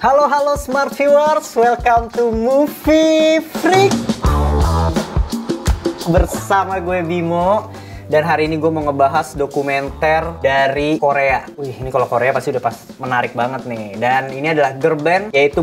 Halo smart viewers, welcome to Movie Freak. Bersama gue Bimo. Dan hari ini gue mau ngebahas dokumenter dari Korea. Wih, ini kalau Korea pasti udah menarik banget nih. Dan ini adalah girl band, yaitu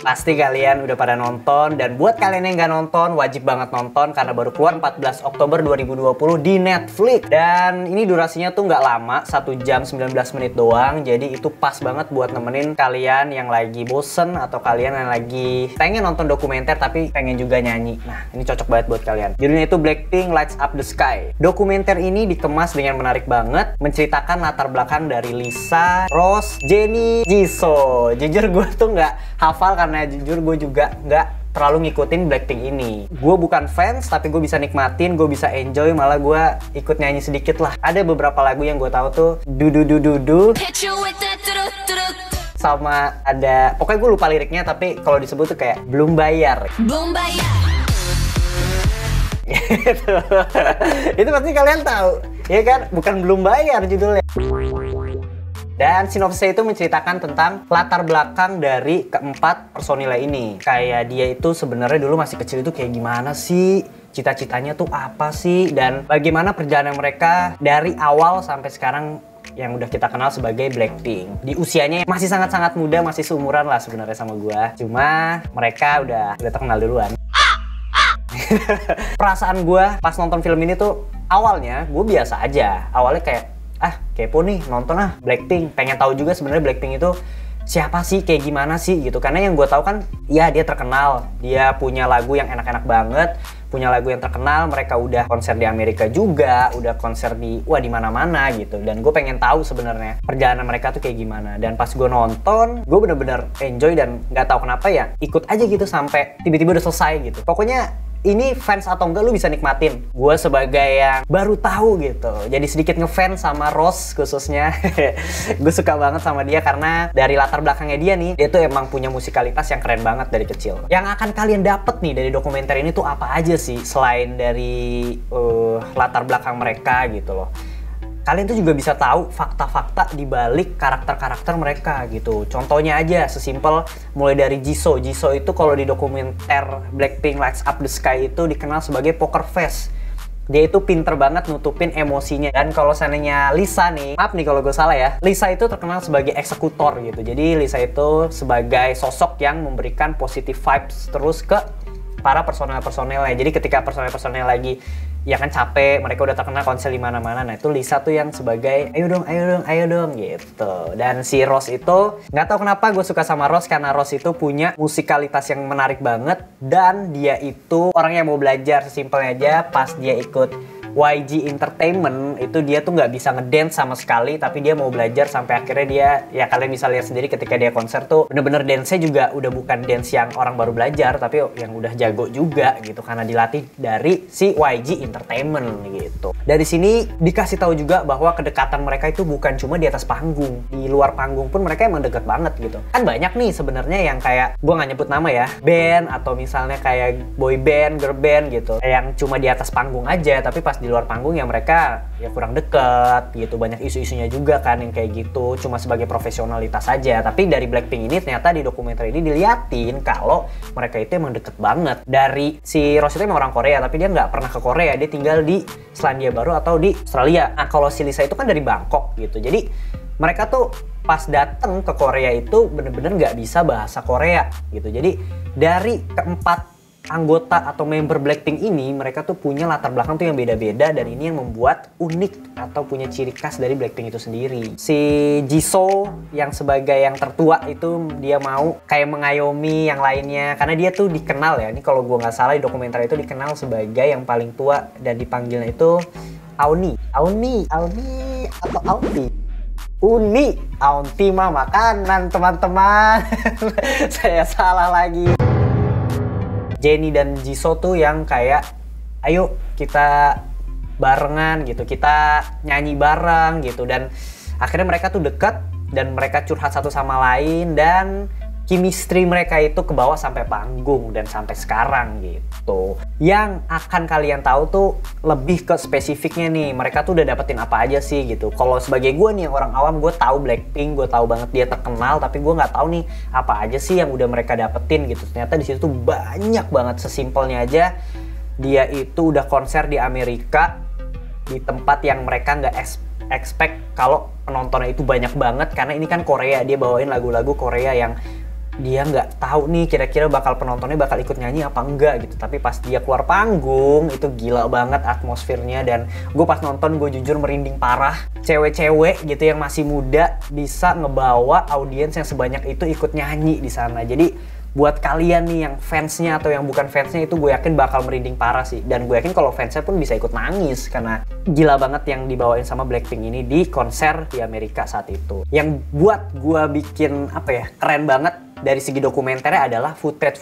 pasti kalian udah pada nonton. Dan buat kalian yang nggak nonton, wajib banget nonton karena baru keluar 14 Oktober 2020 di Netflix. Dan ini durasinya tuh nggak lama, 1 jam 19 menit doang. Jadi itu pas banget buat nemenin kalian yang lagi bosen atau kalian yang lagi pengen nonton dokumenter tapi pengen juga nyanyi. Nah, ini cocok banget buat kalian. Judulnya itu Blackpink Lights Up the Sky. Dokumenter ini dikemas dengan menarik banget, menceritakan latar belakang dari Lisa, Rose, Jennie, Jisoo. Jujur gue tuh nggak hafal karena jujur gue juga nggak terlalu ngikutin Blackpink ini. Gue bukan fans, tapi gue bisa nikmatin, gue bisa enjoy, malah gue ikut nyanyi sedikit lah. Ada beberapa lagu yang gue tahu tuh, du sama ada, pokoknya gue lupa liriknya, tapi kalau disebut tuh kayak belum bayar. Belum bayar. Gitu. Itu pasti kalian tahu, ya kan? Bukan belum bayar judulnya. Dan sinopsisnya itu menceritakan tentang latar belakang dari keempat personilnya ini. Kayak dia itu sebenarnya dulu masih kecil itu kayak gimana sih? Cita-citanya tuh apa sih? Dan bagaimana perjalanan mereka dari awal sampai sekarang yang udah kita kenal sebagai Blackpink. Di usianya masih sangat-sangat muda, masih seumuran lah sebenarnya sama gua. Cuma mereka udah terkenal duluan. Perasaan gua pas nonton film ini tuh awalnya gue biasa aja. Awalnya kayak kepo nih, nonton Blackpink, pengen tahu juga sebenarnya Blackpink itu siapa sih, kayak gimana sih gitu. Karena yang gue tahu kan, ya dia terkenal, dia punya lagu yang enak-enak banget, punya lagu yang terkenal, mereka udah konser di Amerika juga, udah konser di mana-mana gitu. Dan gue pengen tahu sebenarnya perjalanan mereka tuh kayak gimana. Dan pas gue nonton, gue bener-bener enjoy dan nggak tahu kenapa ya ikut aja gitu sampai tiba-tiba udah selesai gitu. Pokoknya ini fans atau enggak lu bisa nikmatin. Gue sebagai yang baru tahu gitu, jadi sedikit ngefans sama Rose khususnya. Gue suka banget sama dia karena dari latar belakangnya dia tuh emang punya musikalitas yang keren banget dari kecil. Yang akan kalian dapet nih dari dokumenter ini tuh apa aja sih selain dari latar belakang mereka gitu loh. Kalian tuh juga bisa tahu fakta-fakta di balik karakter-karakter mereka gitu. Contohnya aja sesimpel mulai dari Jisoo. Jisoo itu kalau di dokumenter Blackpink Lights Up the Sky itu dikenal sebagai poker face. Dia itu pinter banget nutupin emosinya. Dan kalau seandainya Lisa nih, maaf nih kalau gue salah ya, Lisa itu terkenal sebagai eksekutor gitu. Jadi Lisa itu sebagai sosok yang memberikan positive vibes terus ke para personel-personelnya. Jadi ketika personel-personel lagi ya kan capek, mereka udah terkenal konser di mana-mana. Nah, itu Lisa tuh yang sebagai ayo dong gitu. Dan si Rose itu nggak tahu kenapa gue suka sama Rose karena Rose itu punya musikalitas yang menarik banget dan dia itu orang yang mau belajar. Sesimpelnya aja pas dia ikut YG Entertainment itu dia tuh nggak bisa ngedance sama sekali, tapi dia mau belajar sampai akhirnya dia, ya kalian bisa lihat sendiri ketika dia konser tuh bener-bener dance-nya juga udah bukan dance yang orang baru belajar, tapi yang udah jago juga gitu karena dilatih dari si YG Entertainment gitu. Dari sini dikasih tahu juga bahwa kedekatan mereka itu bukan cuma di atas panggung, di luar panggung pun mereka emang deket banget gitu. Kan banyak nih sebenarnya yang kayak, gua nggak nyebut nama ya, band atau misalnya kayak boy band, girl band gitu, yang cuma di atas panggung aja, tapi pas di luar panggung ya mereka ya kurang deket gitu. Banyak isu-isunya juga kan yang kayak gitu, cuma sebagai profesionalitas aja. Tapi dari Blackpink ini ternyata di dokumenter ini diliatin kalau mereka itu emang deket banget. Dari si Rose itu emang orang Korea, tapi dia nggak pernah ke Korea, dia tinggal di Selandia Baru atau di Australia. Nah, kalau si Lisa itu kan dari Bangkok gitu, jadi mereka tuh pas dateng ke Korea itu bener-bener nggak bisa bahasa Korea gitu. Jadi dari keempat anggota atau member Blackpink ini, mereka tuh punya latar belakang tuh yang beda-beda, dan ini yang membuat unik atau punya ciri khas dari Blackpink itu sendiri. Si Jisoo yang sebagai yang tertua itu dia mau kayak mengayomi yang lainnya karena dia tuh dikenal ya, ini kalau gue nggak salah di dokumenter itu dikenal sebagai yang paling tua dan dipanggilnya itu Auni atau Auntie. Auntie mah makanan teman-teman. Saya salah lagi. Jennie dan Jisoo tuh yang kayak ayo kita barengan gitu, kita nyanyi bareng gitu, dan akhirnya mereka tuh dekat dan mereka curhat satu sama lain dan chemistry mereka itu ke bawah sampai panggung dan sampai sekarang gitu. yang akan kalian tahu tuh lebih ke spesifiknya nih, mereka tuh udah dapetin apa aja sih gitu. Kalau sebagai gue nih, orang awam, gue tahu Blackpink, gue tahu banget dia terkenal, tapi gue nggak tahu nih apa aja sih yang udah mereka dapetin gitu. Ternyata di situ tuh banyak banget. Sesimpelnya aja, dia itu udah konser di Amerika di tempat yang mereka nggak expect kalau penontonnya itu banyak banget, karena ini kan Korea, dia bawain lagu-lagu Korea yang dia nggak tahu nih kira-kira penontonnya bakal ikut nyanyi apa enggak gitu. Tapi pas dia keluar panggung itu gila banget atmosfernya, dan gue pas nonton gue jujur merinding parah. Cewek-cewek gitu yang masih muda bisa ngebawa audiens yang sebanyak itu ikut nyanyi di sana. Jadi buat kalian nih yang fansnya atau yang bukan fansnya, itu gue yakin bakal merinding parah sih. Dan gue yakin kalau fansnya pun bisa ikut nangis, karena gila banget yang dibawain sama Blackpink ini di konser di Amerika saat itu. Yang buat gue bikin keren banget dari segi dokumenternya adalah footage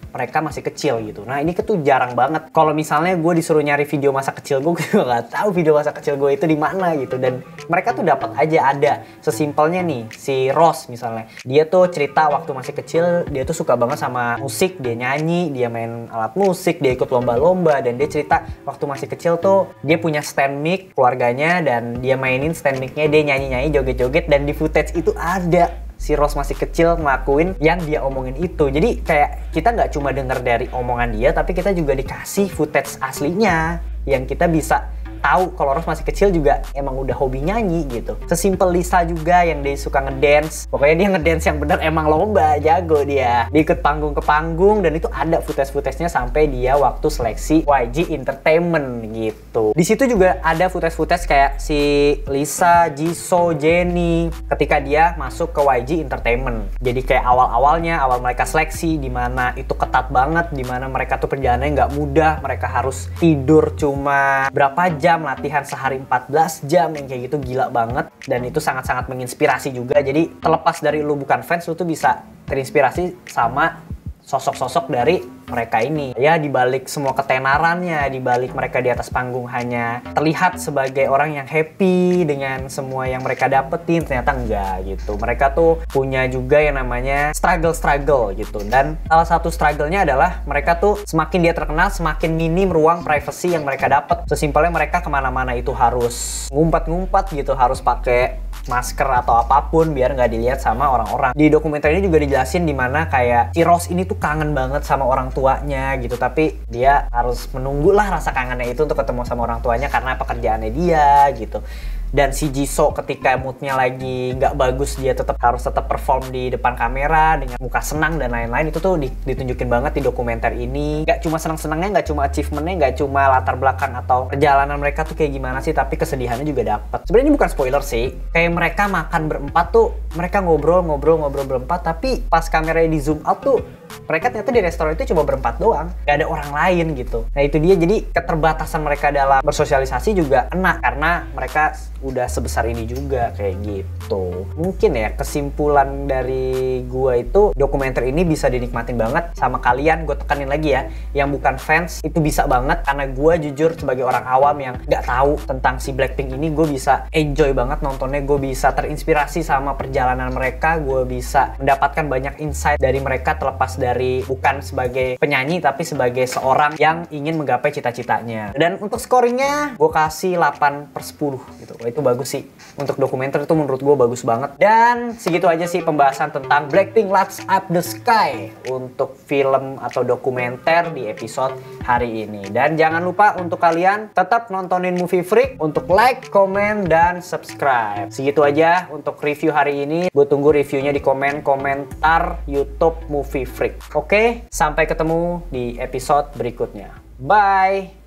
mereka masih kecil gitu. Nah ini tuh jarang banget. Kalau misalnya gue disuruh nyari video masa kecil gue nggak tahu video masa kecil gue itu di mana gitu. Dan mereka tuh dapat aja ada. Sesimpelnya nih si Rose misalnya, dia tuh cerita waktu masih kecil dia tuh suka banget sama musik, dia nyanyi, dia main alat musik, dia ikut lomba-lomba, dan dia cerita waktu masih kecil tuh dia punya stand mic keluarganya, dan dia mainin stand mic-nya, dia nyanyi-nyanyi, joget-joget, dan di footage itu ada si Rose masih kecil ngelakuin yang dia omongin itu. Jadi kayak kita nggak cuma denger dari omongan dia, tapi kita juga dikasih footage aslinya yang kita bisa tahu kalau Rose masih kecil juga emang udah hobi nyanyi gitu. Sesimpel Lisa juga yang dia suka ngedance. Pokoknya dia ngedance yang bener emang lomba, jago dia. Dia ikut panggung ke panggung, dan itu ada footage-nya sampai dia waktu seleksi YG Entertainment gitu. Di situ juga ada footage kayak si Lisa, Jisoo, Jennie ketika dia masuk ke YG Entertainment. Jadi kayak awal mereka seleksi, dimana itu ketat banget, dimana mereka tuh perjalanannya nggak mudah, mereka harus tidur cuma berapa jam, latihan sehari 14 jam, yang kayak gitu gila banget. Dan itu sangat-sangat menginspirasi juga. Jadi terlepas dari lu bukan fans, lu tuh bisa terinspirasi sama sosok-sosok dari mereka ini. Ya dibalik semua ketenarannya, dibalik mereka di atas panggung hanya terlihat sebagai orang yang happy dengan semua yang mereka dapetin, ternyata enggak gitu. Mereka tuh punya juga yang namanya struggle gitu. Dan salah satu struggle-nya adalah mereka tuh semakin dia terkenal, semakin minim ruang privacy yang mereka dapat. Sesimpelnya mereka kemana-mana itu harus ngumpet-ngumpet gitu, harus pakai masker atau apapun biar nggak dilihat sama orang-orang. Di dokumenter ini juga dijelasin dimana kayak si Rose ini tuh kangen banget sama orang tuanya gitu, tapi dia harus menunggulah rasa kangennya itu untuk ketemu sama orang tuanya karena pekerjaannya dia gitu. Dan si Jisoo ketika moodnya lagi nggak bagus, dia harus tetap perform di depan kamera dengan muka senang dan lain-lain. Itu tuh ditunjukin banget di dokumenter ini. Nggak cuma senang-senangnya, nggak cuma achievementnya, nggak cuma latar belakang atau perjalanan mereka tuh kayak gimana sih, tapi kesedihannya juga dapet. Sebenarnya ini bukan spoiler sih. Kayak mereka makan berempat tuh, mereka ngobrol berempat, tapi pas kameranya di zoom out tuh mereka ternyata di restoran itu cuma berempat doang, gak ada orang lain gitu. Nah itu dia, jadi keterbatasan mereka dalam bersosialisasi juga kena karena mereka udah sebesar ini juga kayak gitu. Mungkin ya kesimpulan dari gua itu, dokumenter ini bisa dinikmatin banget sama kalian. Gue tekanin lagi ya, yang bukan fans itu bisa banget, karena gua jujur sebagai orang awam yang gak tahu tentang si Blackpink ini, gue bisa enjoy banget nontonnya, gue bisa terinspirasi sama perjalanan mereka, gue bisa mendapatkan banyak insight dari mereka, terlepas dari bukan sebagai penyanyi tapi sebagai seorang yang ingin menggapai cita-citanya. Dan untuk scoringnya gue kasih 8/10 gitu. Wah, itu bagus sih. Untuk dokumenter itu menurut gue bagus banget. Dan segitu aja sih pembahasan tentang Blackpink Lights Up the Sky untuk film atau dokumenter di episode hari ini. Dan jangan lupa untuk kalian tetap nontonin Movie Freak untuk like, komen, dan subscribe. Segitu aja untuk review hari ini. Gue tunggu reviewnya di komentar YouTube Movie Freak. Oke, sampai ketemu di episode berikutnya. Bye!